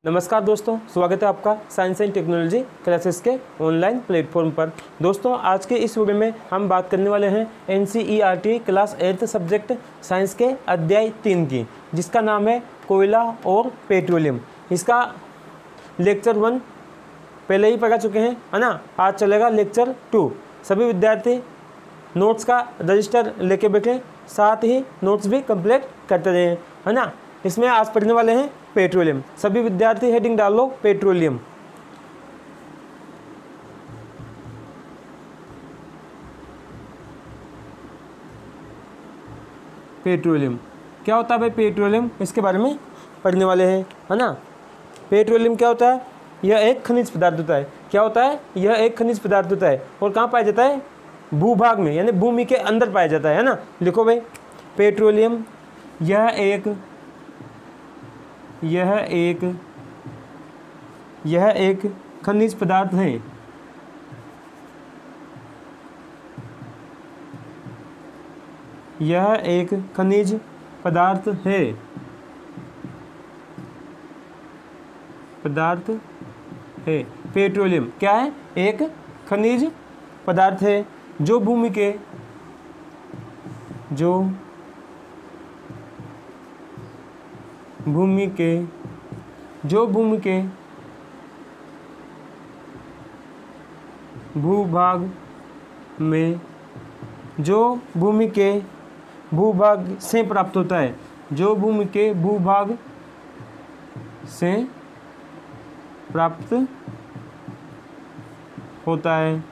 नमस्कार दोस्तों, स्वागत है आपका साइंस एंड टेक्नोलॉजी क्लासेस के ऑनलाइन प्लेटफॉर्म पर। दोस्तों, आज के इस वीडियो में हम बात करने वाले हैं NCERT class 8th subject science के अध्याय 3 की, जिसका नाम है कोयला और पेट्रोलियम। इसका लेक्चर 1 पहले ही पढ़ा चुके हैं, है ना। आज चलेगा लेक्चर 2। सभी विद्यार्थी नोट्स का रजिस्टर लेके बैठे, साथ ही नोट्स भी कंप्लीट करते रहे, है ना। इसमें आज पढ़ने वाले हैं पेट्रोलियम। सभी विद्यार्थी हेडिंग डाल लो पेट्रोलियम। पेट्रोलियम क्या होता है भाई? पेट्रोलियम इसके बारे में पढ़ने वाले हैं, है ना। पेट्रोलियम क्या होता है? यह एक खनिज पदार्थ होता है। क्या होता है? यह एक खनिज पदार्थ होता है। और कहाँ पाया जाता है? भूभाग में, यानी भूमि के अंदर पाया जाता है ना। लिखो भाई, पेट्रोलियम यह एक खनिज पदार्थ है। यह एक खनिज पदार्थ है। पेट्रोलियम क्या है? एक खनिज पदार्थ है जो भूमि के भूभाग में भूभाग से प्राप्त होता है। जो भूमि के भूभाग से प्राप्त होता है।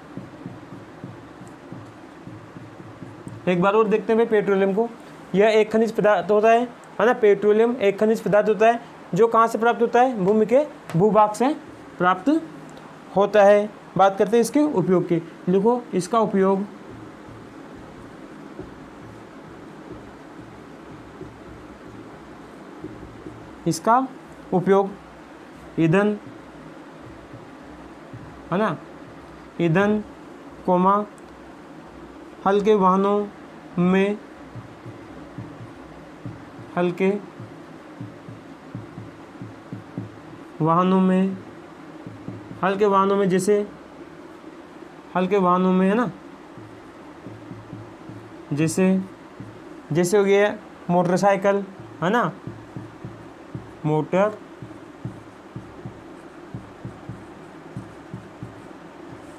एक बार और देखते हैं पेट्रोलियम को। यह एक खनिज पदार्थ होता है ना। पेट्रोलियम एक खनिज पदार्थ होता है जो कहाँ से प्राप्त होता है? भूमि के भूभाग से प्राप्त होता है। बात करते हैं इसके उपयोग की। लिखो, इसका उपयोग ईंधन, है ना, ईंधन हल्के वाहनों में जैसे हल्के वाहनों में, है ना, जैसे हो गया मोटरसाइकिल, है ना,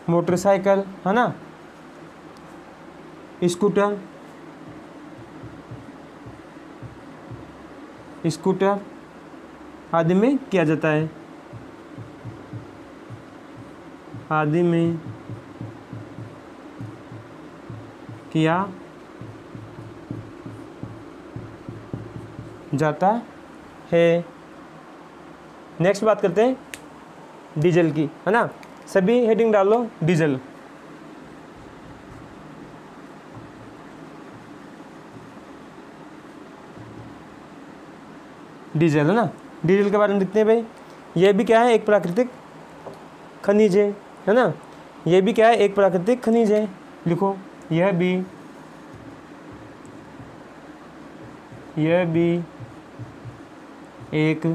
मोटरसाइकिल, है ना, स्कूटर आदि में किया जाता है। नेक्स्ट बात करते हैं डीजल की, है ना। सभी हेडिंग डालो डीजल। डीजल, है ना। डीजल के बारे में देखते हैं भाई। यह भी क्या है? एक प्राकृतिक खनिज है ना। यह भी क्या है? एक प्राकृतिक खनिज है। लिखो, यह भी एक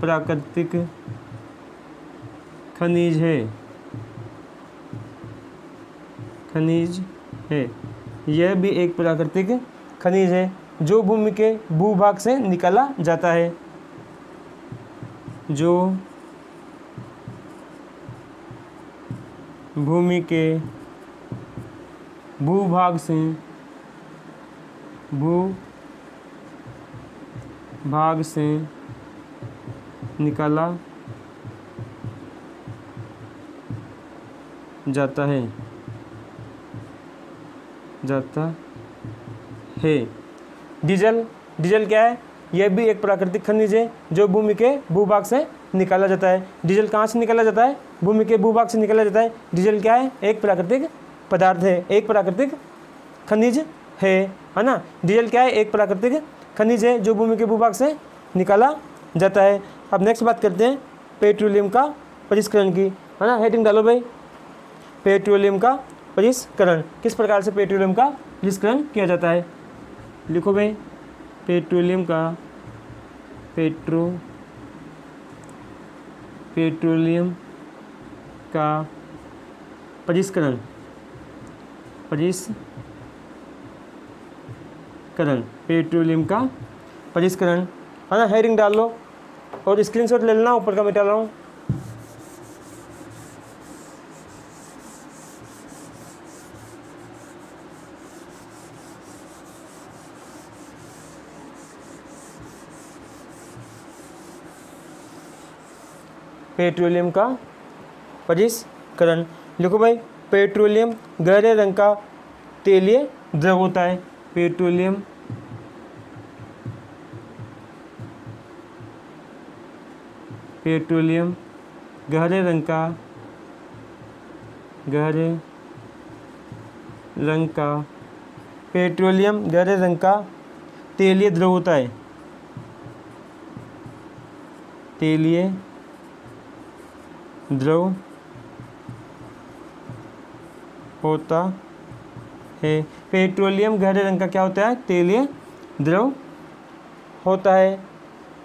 प्राकृतिक खनिज है। यह भी एक प्राकृतिक खनिज है जो भूमि के भूभाग से निकाला जाता है। जो भूमि के भूभाग से निकाला जाता है। डीजल क्या है? यह भी एक प्राकृतिक खनिज है जो भूमि के भूभाग से निकाला जाता है। डीजल कहाँ से निकाला जाता है? भूमि के भूभाग से निकाला जाता है। डीजल क्या है? एक प्राकृतिक पदार्थ है, एक प्राकृतिक खनिज है ना। डीजल क्या है? एक प्राकृतिक खनिज है जो भूमि के भूभाग से निकाला जाता है। अब नेक्स्ट बात करते हैं पेट्रोलियम का परिष्करण की, है ना। हेडिंग डालो भाई, पेट्रोलियम का परिष्करण। किस प्रकार से पेट्रोलियम का परिष्करण किया जाता है? लिखो भाई, पेट्रोलियम का पेट्रोलियम का परिष्करण पेट्रोलियम का परिष्करण, है ना। हेडिंग डाल लो और स्क्रीनशॉट ले लेना, ऊपर का मिटा रहा हूँ। पेट्रोलियम का परिष्करण। लिखो भाई, पेट्रोलियम गहरे रंग का तेलीय द्रव होता है। पेट्रोलियम गहरे रंग का पेट्रोलियम गहरे रंग का तेलीय द्रव होता है। तेलीय द्रव होता है। पेट्रोलियम गहरे रंग का क्या होता है? तेलीय द्रव होता है,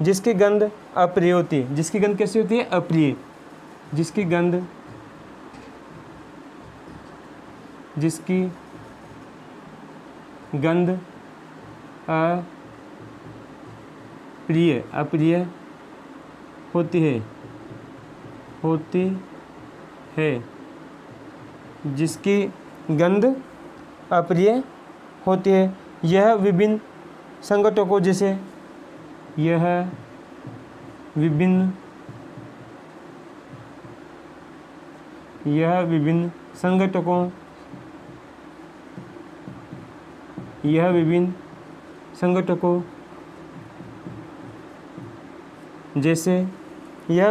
जिसकी गंध अप्रिय होती है। जिसकी गंध कैसी होती है? अप्रिय। जिसकी गंध अप्रिय होती है जिसकी गंध अप्रिय होती है। यह विभिन्न संगठकों जैसे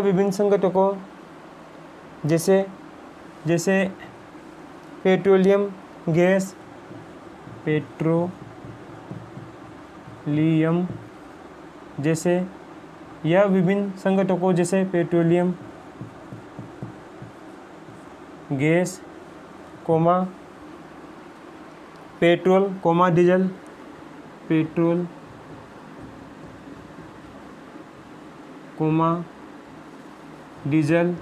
विभिन्न संगठकों जैसे पेट्रोलियम गैस, यह विभिन्न संगठकों जैसे petroleum gas, petrol, diesel,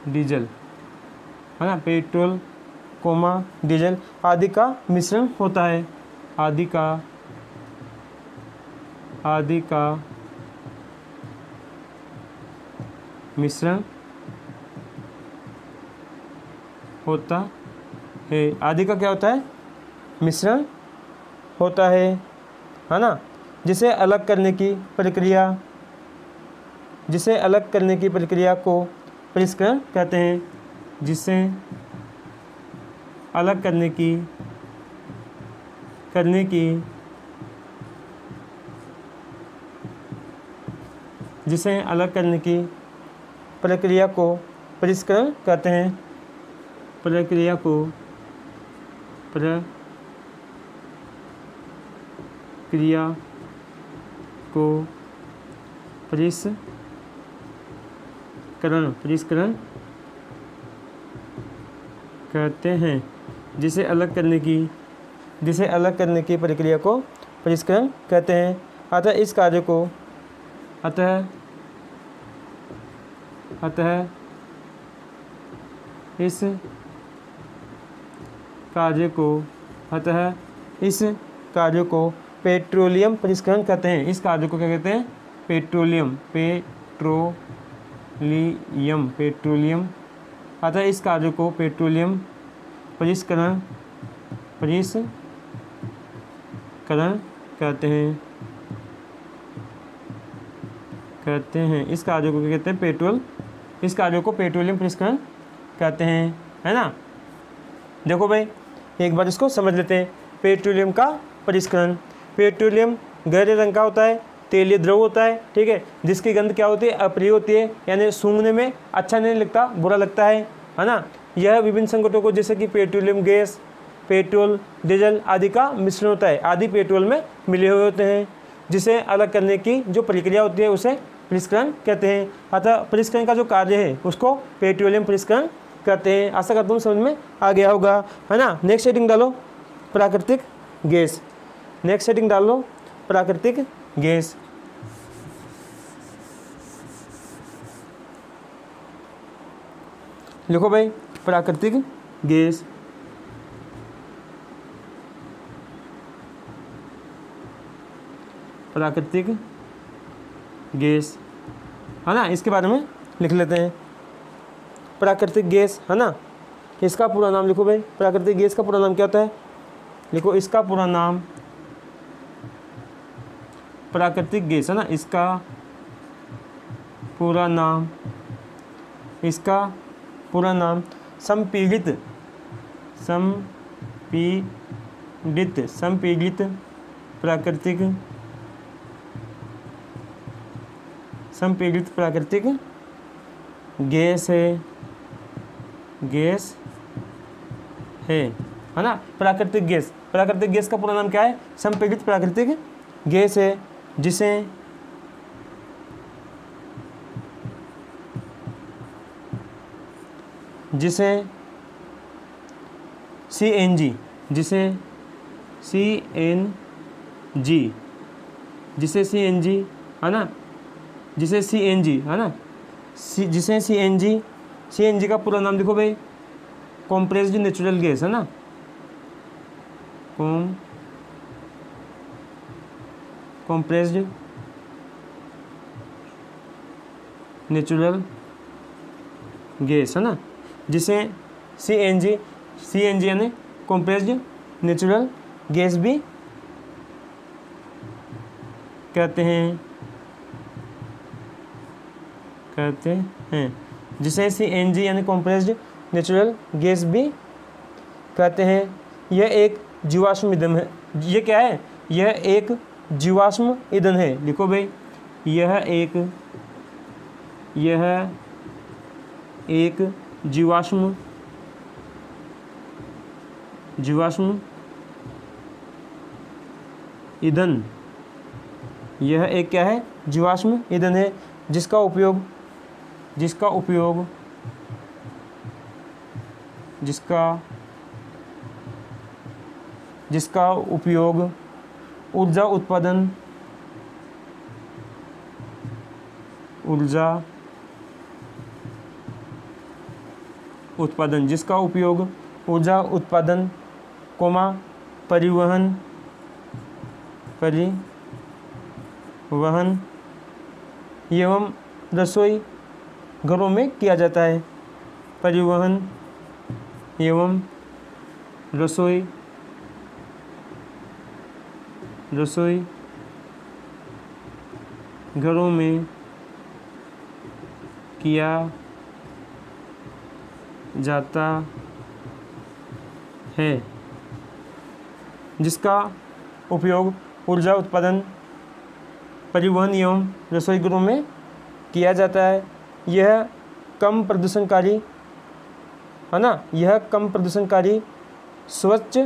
diesel, है ना। पेट्रोल, डीजल आदि का मिश्रण होता है। आदि का मिश्रण होता है। आदि का क्या होता है? मिश्रण होता है ना। जिसे अलग करने की प्रक्रिया को परिष्करण कहते हैं। जिसे अलग करने की प्रक्रिया को परिष्करण कहते हैं। प्रक्रिया को परिष्करण कहते हैं। जिसे अलग करने की प्रक्रिया को परिष्करण कहते हैं। अतः इस कार्य को पेट्रोलियम परिष्करण कहते हैं। इस कार्य को क्या कहते हैं? पेट्रोलियम। अतः इस कार्य को पेट्रोलियम परिष्करण कहते हैं। इस कार्य को क्या कहते हैं? इस कार्य को पेट्रोलियम परिष्करण कहते हैं, है ना। देखो भाई, एक बार इसको समझ लेते हैं। पेट्रोलियम का परिष्करण। पेट्रोलियम गहरे रंग का होता है, तेलीय द्रव होता है, ठीक है। जिसकी गंध क्या होती है? अप्रिय होती है, यानी सूंघने में अच्छा नहीं लगता, बुरा लगता है ना। यह विभिन्न संगठकों जैसे कि पेट्रोलियम गैस, पेट्रोल, डीजल आदि का मिश्रण होता है। आदि पेट्रोल में मिले हुए होते हैं। जिसे अलग करने की जो प्रक्रिया होती है उसे परिष्करण कहते हैं। अतः परिष्करण का जो कार्य है उसको पेट्रोलियम परिष्करण कहते हैं। आशा करता हूँ समझ में आ गया होगा, है ना। नेक्स्ट हेडिंग डालो, प्राकृतिक गैस। नेक्स्ट हेडिंग डाल लो, प्राकृतिक गैस। लिखो भाई, प्राकृतिक गैस। प्राकृतिक गैस, है ना, इसके बारे में लिख लेते हैं। प्राकृतिक गैस, है ना, इसका पूरा नाम लिखो भाई। प्राकृतिक गैस का पूरा नाम क्या होता है? लिखो, इसका पूरा नाम प्राकृतिक गैस, है ना, इसका पूरा नाम, इसका पूरा नाम संपीड़ित, संपीड़ित प्राकृतिक, संपीड़ित प्राकृतिक गैस है, गैस है ना। प्राकृतिक गैस, प्राकृतिक गैस का पूरा नाम क्या है? संपीड़ित प्राकृतिक गैस है, जिसे CNG, जिसे CNG, है ना, जिसे CNG, है ना, जिसे CNG का पूरा नाम देखो भाई, कॉम्प्रेस्ड नेचुरल गैस, है ना, कॉम्प्रेस्ड नेचुरल गैस, है ना, जिसे CNG यानी कॉम्प्रेस्ड नेचुरल गैस भी कहते हैं, जिसे CNG यानी कॉम्प्रेस्ड नेचुरल गैस भी कहते हैं। यह एक जीवाश्म ईंधन है। ये क्या है? यह एक जीवाश्म ईंधन है। लिखो भाई, यह एक जीवाश्म ईंधन, यह एक क्या है? जीवाश्म ईंधन है, जिसका उपयोग ऊर्जा उत्पादन, जिसका उपयोग ऊर्जा उत्पादन, परिवहन एवं रसोई घरों में किया जाता है। परिवहन एवं रसोई घरों में किया जाता है, जिसका उपयोग ऊर्जा उत्पादन, परिवहन एवं रसोई घरों में किया जाता है। यह कम प्रदूषणकारी, है ना, यह कम प्रदूषणकारी स्वच्छ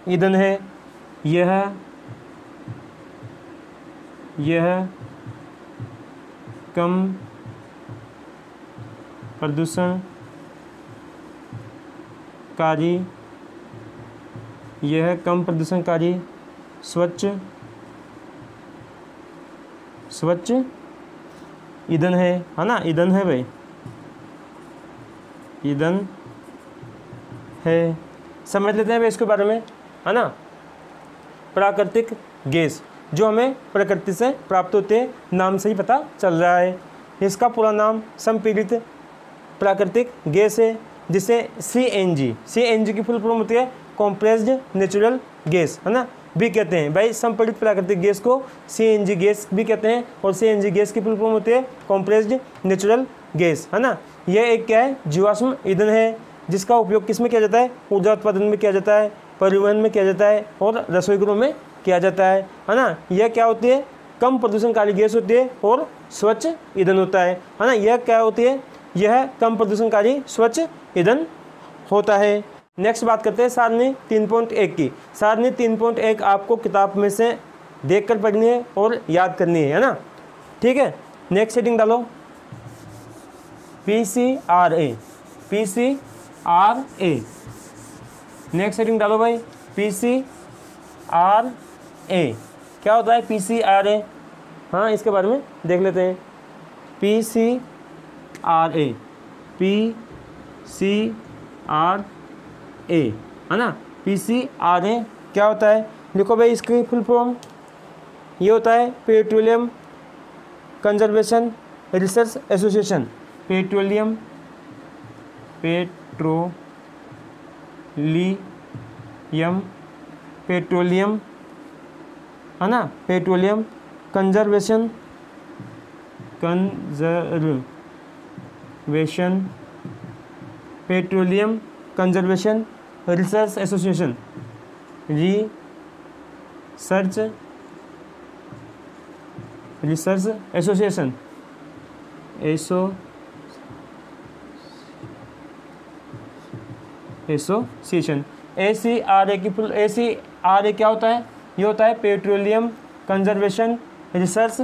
ईंधन है। यह कम प्रदूषणकारी स्वच्छ ईंधन है ना, ईंधन है भाई, ईंधन है। समझ लेते हैं भाई इसके बारे में, है ना। प्राकृतिक गैस जो हमें प्रकृति से प्राप्त होते हैं, नाम से ही पता चल रहा है। इसका पूरा नाम संपीड़ित प्राकृतिक गैस है, जिसे CNG की फुल फॉर्म होती है कॉम्प्रेस्ड नेचुरल गैस, है ना, भी कहते हैं। भाई संपीड़ित प्राकृतिक गैस को CNG गैस भी कहते हैं, और CNG गैस की फुल फॉर्म होती है कॉम्प्रेस्ड नेचुरल गैस, है ना। यह एक क्या है? जीवाश्म ईंधन है, जिसका उपयोग किस में किया जाता है? ऊर्जा उत्पादन में किया जाता है, परिवहन में किया जाता है, और रसोई घरों में किया जाता है ना। यह क्या होती है? कम प्रदूषणकारी गैस होती है और स्वच्छ ईंधन होता है ना। यह क्या होती है? यह कम प्रदूषणकारी स्वच्छ ईंधन होता है। नेक्स्ट बात करते हैं सारणी 3.1 की। सारणी 3.1 आपको किताब में से देखकर पढ़नी है और याद करनी है ना, ठीक है। नेक्स्ट हेडिंग डालो, PCRA। नेक्स्ट हेडिंग डालो भाई, PCRA। क्या होता है PCRA? हाँ, इसके बारे में देख लेते हैं। PCRA है ना। PCRA क्या होता है? देखो भाई, इसकी फुल फॉर्म ये होता है petroleum conservation research association. Petroleum है ना, petroleum conservation petroleum conservation research association. Research association ACRA की फुल ACRA क्या होता है? ये होता है पेट्रोलियम कंजर्वेशन रिसर्च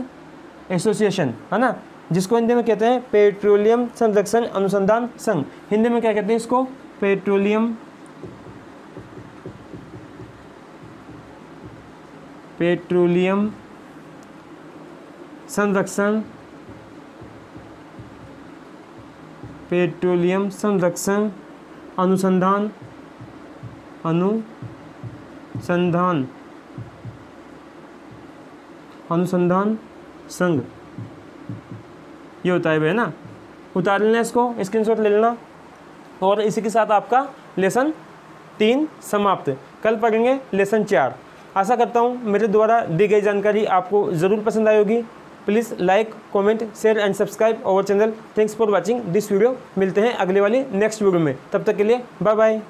एसोसिएशन, है ना, जिसको हिंदी में कहते हैं पेट्रोलियम संरक्षण अनुसंधान संघ। हिंदी में क्या कहते हैं इसको? पेट्रोलियम संरक्षण अनुसंधान संघ, ये होता है भाई, ना। उतार लेना इसको, स्क्रीनशॉट ले लेना। और इसी के साथ आपका लेसन 3 समाप्त। कल पढ़ेंगे लेसन 4। आशा करता हूँ मेरे द्वारा दी गई जानकारी आपको ज़रूर पसंद आई होगी। Please like, comment, share and subscribe our channel. Thanks for watching this video. मिलते हैं अगले वाली नेक्स्ट वीडियो में। तब तक के लिए बाय बाय।